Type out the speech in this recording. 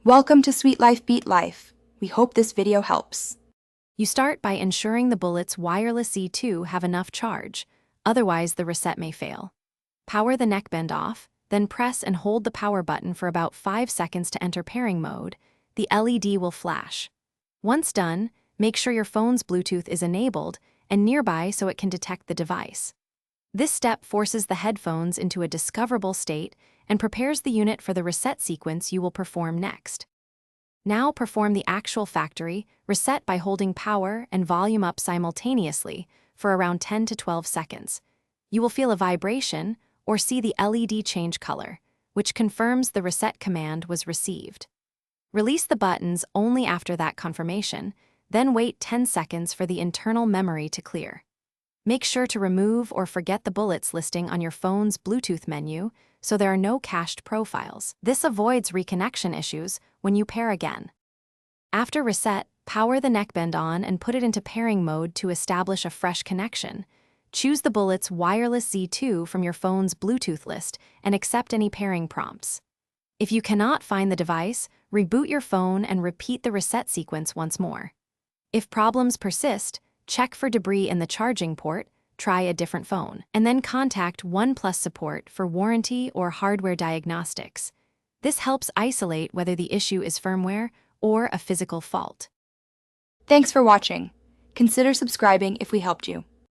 Welcome to Sweet Life Beat Life. We hope this video helps. You start by ensuring the Bullets Wireless Z2 have enough charge, otherwise the reset may fail. Power the neckband off, then press and hold the power button for about 5 seconds to enter pairing mode. The LED will flash. Once done, make sure your phone's Bluetooth is enabled and nearby so it can detect the device. This step forces the headphones into a discoverable state and prepares the unit for the reset sequence you will perform next. Now perform the actual factory reset by holding power and volume up simultaneously for around 10 to 12 seconds. You will feel a vibration or see the LED change color, which confirms the reset command was received. Release the buttons only after that confirmation, then wait 10 seconds for the internal memory to clear. Make sure to remove or forget the bullets listing on your phone's Bluetooth menu so there are no cached profiles. This avoids reconnection issues when you pair again. After reset, power the neckband on and put it into pairing mode to establish a fresh connection. Choose the Bullets Wireless Z2 from your phone's Bluetooth list and accept any pairing prompts. If you cannot find the device, reboot your phone and repeat the reset sequence once more. If problems persist, check for debris in the charging port, try a different phone, and then contact OnePlus support for warranty or hardware diagnostics. This helps isolate whether the issue is firmware or a physical fault. Thanks for watching. Consider subscribing if we helped you.